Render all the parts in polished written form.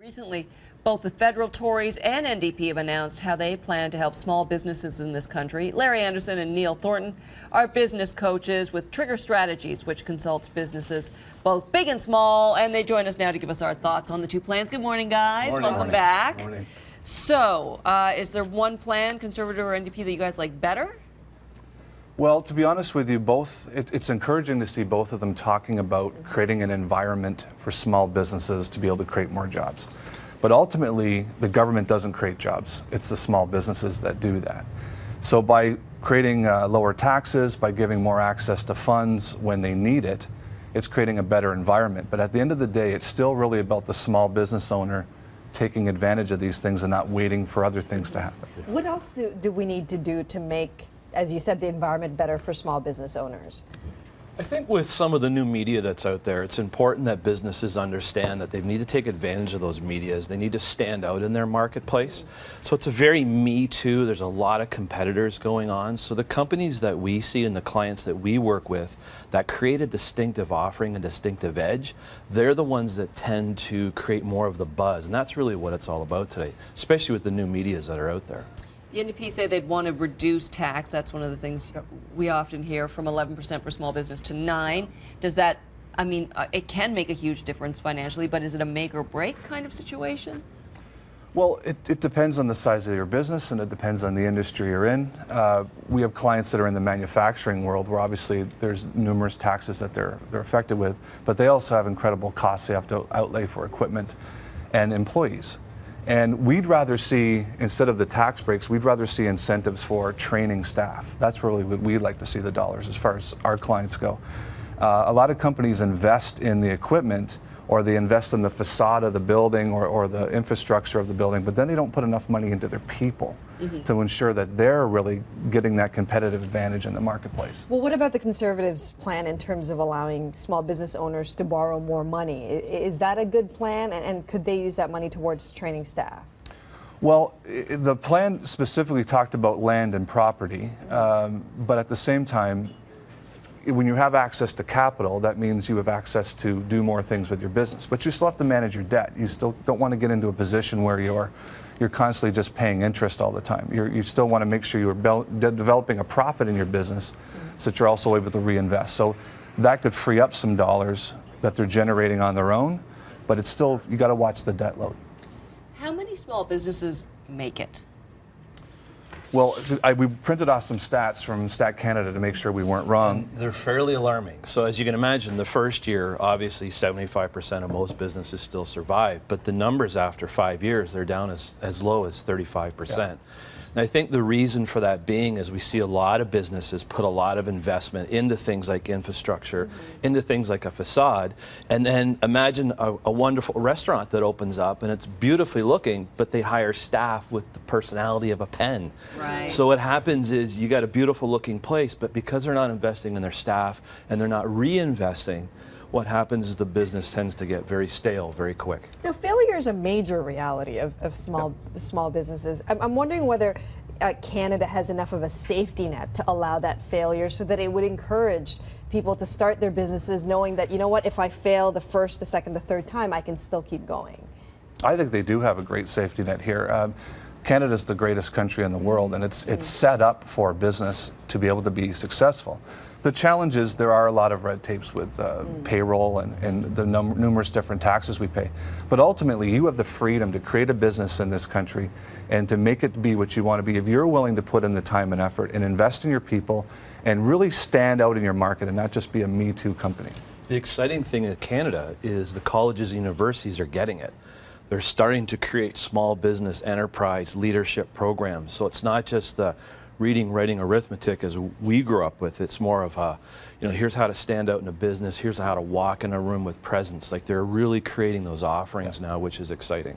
Recently, both the federal Tories and NDP have announced how they plan to help small businesses in this country. Larry Anderson and Neil Thornton are business coaches with Trigger Strategies, which consults businesses both big and small, and they join us now to give us our thoughts on the two plans. Good morning, guys. Morning. Welcome back. Morning. So, is there one plan, Conservative or NDP, that you guys like better? Well, to be honest with you, it's encouraging to see both of them talking about creating an environment for small businesses to be able to create more jobs. But ultimately, the government doesn't create jobs. It's the small businesses that do that. So by creating lower taxes, by giving more access to funds when they need it, it's creating a better environment. But at the end of the day, it's still really about the small business owner taking advantage of these things and not waiting for other things to happen. What else do we need to do to make, as you said, the environment better for small business owners? I think with some of the new media that's out there, it's important that businesses understand that they need to take advantage of those medias. They need to stand out in their marketplace. So it's a very me too. There's a lot of competitors going on. So the companies that we see and the clients that we work with that create a distinctive offering, a distinctive edge, they're the ones that tend to create more of the buzz. And that's really what it's all about today, especially with the new medias that are out there. The NDP say they'd want to reduce tax. That's one of the things we often hear, from 11% for small business to 9%. Does that, I mean, it can make a huge difference financially, but is it a make or break kind of situation? Well, it depends on the size of your business, and it depends on the industry you're in. We have clients that are in the manufacturing world where obviously there's numerous taxes that they're affected with, but they also have incredible costs they have to outlay for equipment and employees. And we'd rather see, instead of the tax breaks, we'd rather see incentives for training staff. That's really what we'd like to see the dollars as far as our clients go. A lot of companies invest in the equipment, or they invest in the facade of the building or the infrastructure of the building, but then they don't put enough money into their people to ensure that they're really getting that competitive advantage in the marketplace. Well, what about the Conservatives' plan in terms of allowing small business owners to borrow more money? Is that a good plan, and could they use that money towards training staff? Well, the plan specifically talked about land and property, but at the same time, when you have access to capital, that means you have access to do more things with your business. But you still have to manage your debt. You still don't want to get into a position where you're constantly just paying interest all the time. You still want to make sure you're developing a profit in your business so that you're also able to reinvest. So that could free up some dollars that they're generating on their own, but it's still, you got to watch the debt load. How many small businesses make it? Well, we printed off some stats from Stat Canada to make sure we weren't wrong. They're fairly alarming. So as you can imagine, the first year, obviously 75% of most businesses still survive, but the numbers after 5 years, they're down as low as 35%. Yeah. And I think the reason for that being is we see a lot of businesses put a lot of investment into things like infrastructure, into things like a facade, and then imagine a wonderful restaurant that opens up and it's beautifully looking, but they hire staff with the personality of a pen. Right. So what happens is you got a beautiful looking place, but because they're not investing in their staff and they're not reinvesting, what happens is the business tends to get very stale very quick. Now, failure is a major reality of small businesses. I'm wondering whether Canada has enough of a safety net to allow that failure so that it would encourage people to start their businesses knowing that, you know what, if I fail the first, the second, the third time, I can still keep going. I think they do have a great safety net here. Canada's the greatest country in the world, and it's set up for business to be able to be successful. The challenge is there are a lot of red tapes with payroll and the numerous different taxes we pay. But ultimately, you have the freedom to create a business in this country and to make it be what you want to be if you're willing to put in the time and effort and invest in your people and really stand out in your market and not just be a Me Too company. The exciting thing in Canada is the colleges and universities are getting it. They're starting to create small business enterprise leadership programs. So it's not just the reading, writing, arithmetic as we grew up with. It's more of a, here's how to stand out in a business, here's how to walk in a room with presence. Like, they're really creating those offerings now, which is exciting.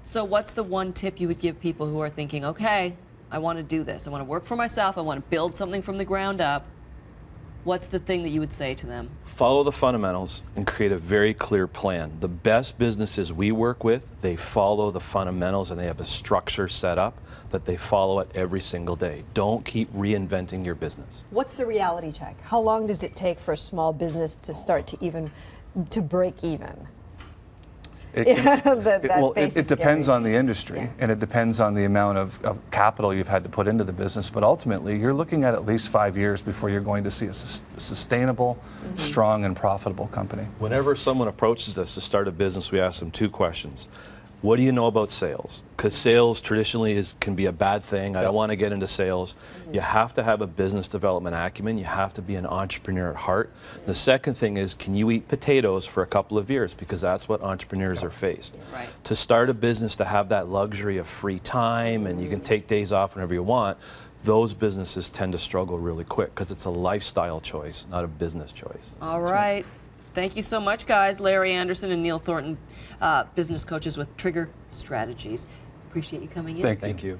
So what's the one tip you would give people who are thinking, okay, I want to do this, I want to work for myself, I want to build something from the ground up? What's the thing that you would say to them? Follow the fundamentals and create a very clear plan. The best businesses we work with, they follow the fundamentals and they have a structure set up that they follow it every single day. Don't keep reinventing your business. What's the reality check? How long does it take for a small business to start to break even? It, Yeah, can- that well, face it is depends scary. on the industry, Yeah. and it depends on the amount of capital you've had to put into the business. But ultimately, you're looking at least 5 years before you're going to see a sustainable, strong, and profitable company. Whenever someone approaches us to start a business, we ask them two questions. What do you know about sales? Because sales traditionally can be a bad thing. I don't want to get into sales. You have to have a business development acumen. You have to be an entrepreneur at heart. The second thing is, can you eat potatoes for a couple of years? Because that's what entrepreneurs are faced. Right. To start a business, to have that luxury of free time and you can take days off whenever you want, those businesses tend to struggle really quick because it's a lifestyle choice, not a business choice. All right. Thank you so much, guys. Larry Anderson and Neil Thornton, business coaches with Trigger Strategies. Appreciate you coming in. Thank you. Thank you.